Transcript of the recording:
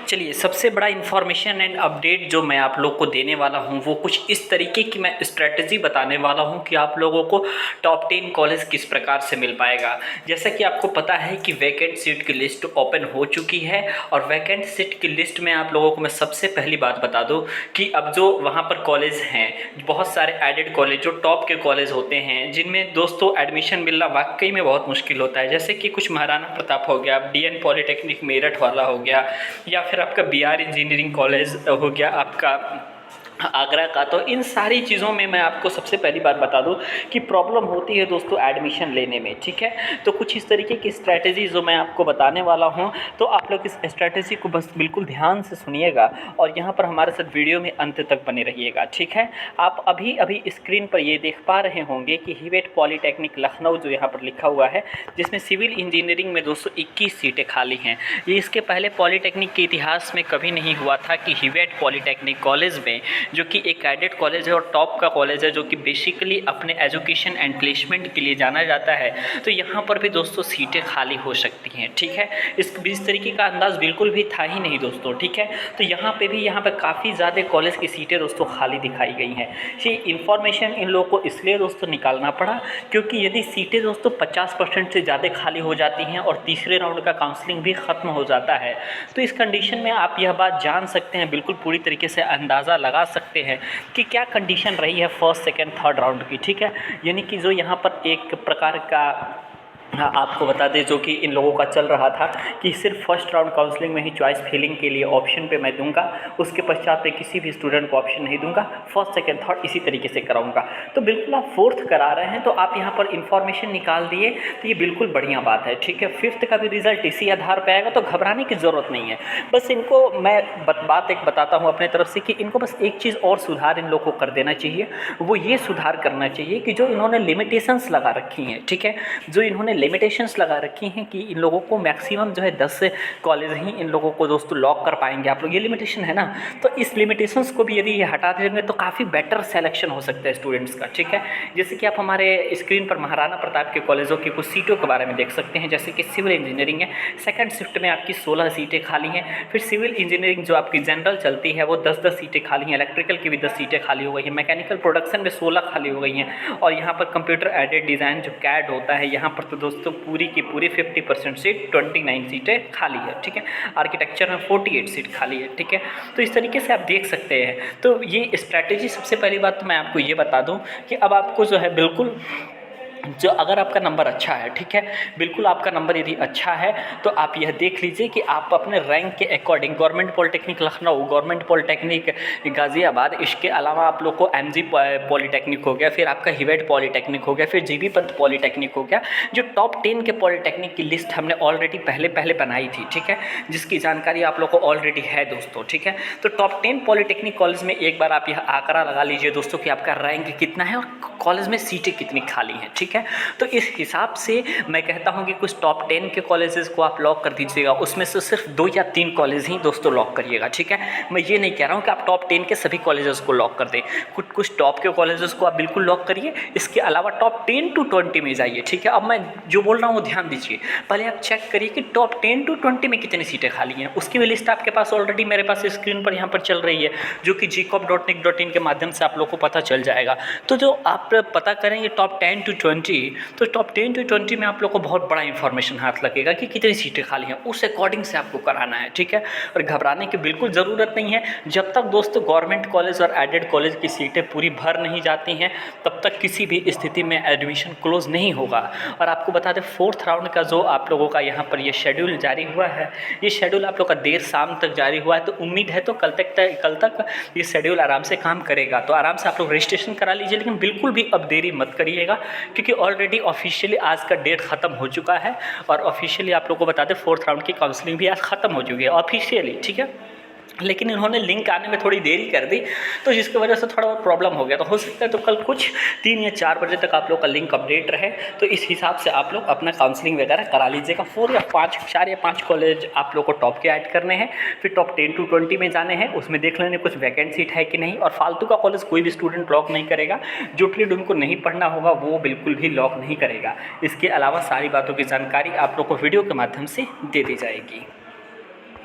चलिए, सबसे बड़ा इन्फॉर्मेशन एंड अपडेट जो मैं आप लोग को देने वाला हूँ वो कुछ इस तरीके की मैं स्ट्रेटजी बताने वाला हूँ कि आप लोगों को टॉप 10 कॉलेज किस प्रकार से मिल पाएगा। जैसा कि आपको पता है कि वैकेंट सीट की लिस्ट ओपन हो चुकी है और वैकेंट सीट की लिस्ट में आप लोगों को मैं सबसे पहली बात बता दूँ कि अब जो वहाँ पर कॉलेज हैं, बहुत सारे एडेड कॉलेज जो टॉप के कॉलेज होते हैं, जिनमें दोस्तों एडमिशन मिलना वाकई में बहुत मुश्किल होता है। जैसे कि कुछ महाराणा प्रताप हो गया, DN पॉलीटेक्निक मेरठ वाला हो गया, या फिर आपका BR इंजीनियरिंग कॉलेज हो गया आपका आगरा का। तो इन सारी चीज़ों में मैं आपको सबसे पहली बात बता दूं कि प्रॉब्लम होती है दोस्तों एडमिशन लेने में, ठीक है। तो कुछ इस तरीके की स्ट्रैटेजी जो मैं आपको बताने वाला हूं, तो आप लोग इस स्ट्रैटेजी को बस बिल्कुल ध्यान से सुनिएगा और यहाँ पर हमारे साथ वीडियो में अंत तक बने रहिएगा, ठीक है। आप अभी स्क्रीन पर ये देख पा रहे होंगे कि हिवेट पॉलीटेक्निक लखनऊ जो यहाँ पर लिखा हुआ है, जिसमें सिविल इंजीनियरिंग में दोस्तों 21 सीटें खाली हैं। ये इसके पहले पॉलीटेक्निक के इतिहास में कभी नहीं हुआ था कि हिवेट पॉलीटेक्निक कॉलेज में, जो कि एक एडेड कॉलेज है और टॉप का कॉलेज है, जो कि बेसिकली अपने एजुकेशन एंड प्लेसमेंट के लिए जाना जाता है, तो यहाँ पर भी दोस्तों सीटें खाली हो सकती हैं, ठीक है। इस तरीके का अंदाज़ बिल्कुल भी था ही नहीं दोस्तों, ठीक है। तो यहाँ पे काफ़ी ज़्यादा कॉलेज की सीटें दोस्तों खाली दिखाई गई हैं। ये इन्फॉर्मेशन इन लोगों को इसलिए दोस्तों निकालना पड़ा क्योंकि यदि सीटें दोस्तों 50% से ज़्यादा खाली हो जाती हैं और तीसरे राउंड का काउंसलिंग भी ख़त्म हो जाता है, तो इस कंडीशन में आप यह बात जान सकते हैं, बिल्कुल पूरी तरीके से अंदाज़ा लगा सकते हैं कि क्या कंडीशन रही है फर्स्ट, सेकंड, थर्ड राउंड की, ठीक है। यानी कि जो यहाँ पर एक प्रकार का आपको बता दें जो कि इन लोगों का चल रहा था कि सिर्फ फर्स्ट राउंड काउंसलिंग में ही चॉइस फिलिंग के लिए ऑप्शन पे मैं दूंगा, उसके पश्चात पे किसी भी स्टूडेंट को ऑप्शन नहीं दूंगा, फर्स्ट, सेकंड, थर्ड इसी तरीके से कराऊंगा। तो बिल्कुल आप फोर्थ करा रहे हैं तो आप यहाँ पर इन्फॉर्मेशन निकाल दिए, तो ये बिल्कुल बढ़िया बात है, ठीक है। फिफ्थ का भी रिजल्ट इसी आधार पर आएगा, तो घबराने की ज़रूरत नहीं है। बस इनको मैं बात एक बताता हूँ अपने तरफ से कि इनको बस एक चीज़ और सुधार इन लोग को कर देना चाहिए। वो ये सुधार करना चाहिए कि जो इन्होंने लिमिटेशंस लगा रखी हैं, ठीक है, जो इन्होंने लिमिटेशंस लगा रखी हैं कि इन लोगों को मैक्सिमम जो है 10 कॉलेज ही इन लोगों को दोस्तों लॉक कर पाएंगे आप लोग, ये लिमिटेशन है ना। तो इस लिमिटेशंस को भी यदि ये हटा देंगे तो काफ़ी बेटर सिलेक्शन हो सकता है स्टूडेंट्स का, ठीक है। जैसे कि आप हमारे स्क्रीन पर महाराणा प्रताप के कॉलेजों की कुछ सीटों के बारे में देख सकते हैं। जैसे कि सिविल इंजीनियरिंग है, सेकंड शिफ्ट में आपकी 16 सीटें खाली हैं। फिर सिविल इंजीनियरिंग जो आपकी जनरल चलती है वो 10-10 सीटें खाली हैं। इलेक्ट्रिकल की भी 10 सीटें खाली हो गई हैं। मैकेनिकल प्रोडक्शन में 16 खाली हो गई हैं। और यहाँ पर कंप्यूटर एडेड डिज़ाइन जो CAD होता है, यहाँ पर तो दोस्तों पूरी की पूरी 50% सीट 29 सीटें खाली है, ठीक है। आर्किटेक्चर में 48 सीट खाली है, ठीक है। तो इस तरीके से आप देख सकते हैं। तो ये स्ट्रैटेजी, सबसे पहली बात तो मैं आपको ये बता दूं कि अब आपको जो है बिल्कुल जो अगर आपका नंबर अच्छा है, ठीक है, बिल्कुल आपका नंबर यदि अच्छा है तो आप यह देख लीजिए कि आप अपने रैंक के according government polytechnic Lucknow, government polytechnic Ghaziabad, इसके अलावा आप लोग को MG पॉलिटेक्निक हो गया, फिर आपका हिवेट पॉलिटेक्निक हो गया, फिर GB पंत पॉलिटेक्निक हो गया। जो टॉप 10 के पॉलिटेक्निक की लिस्ट हमने ऑलरेडी पहले बनाई थी, ठीक है, जिसकी जानकारी आप लोग को ऑलरेडी है दोस्तों, ठीक है। तो टॉप 10 पॉलिटेक्निक कॉलेज में एक बार आप यह आंकड़ा लगा लीजिए दोस्तों कि आपका रैंक कितना है और कॉलेज में सीटें कितनी खाली हैं, ठीक है। तो इस हिसाब से मैं कहता हूं कि कुछ टॉप 10 के कॉलेजेस को आप लॉक कर दीजिएगा, उसमें से सिर्फ 2 या 3 कॉलेज ही दोस्तों लॉक करिएगा, ठीक है। मैं ये नहीं कह रहा हूं कि आप टॉप 10 के सभी कॉलेजेस को लॉक कर दें, कुछ टॉप के कॉलेजेस को आप बिल्कुल लॉक करिए। इसके अलावा टॉप 10 to 20 में जाइए, ठीक है। अब मैं जो बोल रहा हूँ वो ध्यान दीजिए, पहले आप चेक करिए कि टॉप 10 to 20 में कितनी सीटें खाली हैं। उसकी भी लिस्ट आपके पास ऑलरेडी मेरे पास स्क्रीन पर यहाँ पर चल रही है, जो कि gcop.nic.in के माध्यम से आप लोग को पता चल जाएगा। तो जो आप पता करेंगे टॉप 10 to 20, तो टॉप 10 to 20 में आप लोग को बहुत बड़ा इंफॉर्मेशन हाथ लगेगा कि कितनी सीटें खाली हैं, उस अकॉर्डिंग से आपको कराना है, ठीक है। और घबराने की बिल्कुल ज़रूरत नहीं है। जब तक दोस्तों गवर्नमेंट कॉलेज और एडेड कॉलेज की सीटें पूरी भर नहीं जाती हैं, तब तक किसी भी स्थिति में एडमिशन क्लोज नहीं होगा। और आपको बता दें फोर्थ राउंड का जो आप लोगों का यहाँ पर ये शेड्यूल जारी हुआ है, ये शेड्यूल आप लोग का देर शाम तक जारी हुआ है। तो उम्मीद है तो कल तक ये शेड्यूल आराम से काम करेगा। तो आराम से आप लोग रजिस्ट्रेशन करा लीजिए, लेकिन बिल्कुल भी अब देरी मत करिएगा, क्योंकि ऑलरेडी ऑफिशियली आज का डेट ख़त्म हो चुका है। और ऑफिशियली आप लोगों को बता दें फोर्थ राउंड की काउंसलिंग भी आज ख़त्म हो चुकी है ऑफिशियली, ठीक है। लेकिन इन्होंने लिंक आने में थोड़ी देरी कर दी, तो जिसकी वजह से थोड़ा बहुत प्रॉब्लम हो गया। तो हो सकता है तो कल कुछ 3 या 4 बजे तक आप लोग का लिंक अपडेट रहे, तो इस हिसाब से आप लोग अपना काउंसलिंग वगैरह करा लीजिएगा। 4 या 5 कॉलेज आप लोग को टॉप के ऐड करने हैं, फिर टॉप 10 to 20 में जाने हैं, उसमें देख लेने कुछ वैकेंट सीट है कि नहीं। और फालतू का कॉलेज कोई भी स्टूडेंट लॉक नहीं करेगा, जो ट्रेड उनको नहीं पढ़ना होगा वो बिल्कुल भी लॉक नहीं करेगा। इसके अलावा सारी बातों की जानकारी आप लोग को वीडियो के माध्यम से दे दी जाएगी।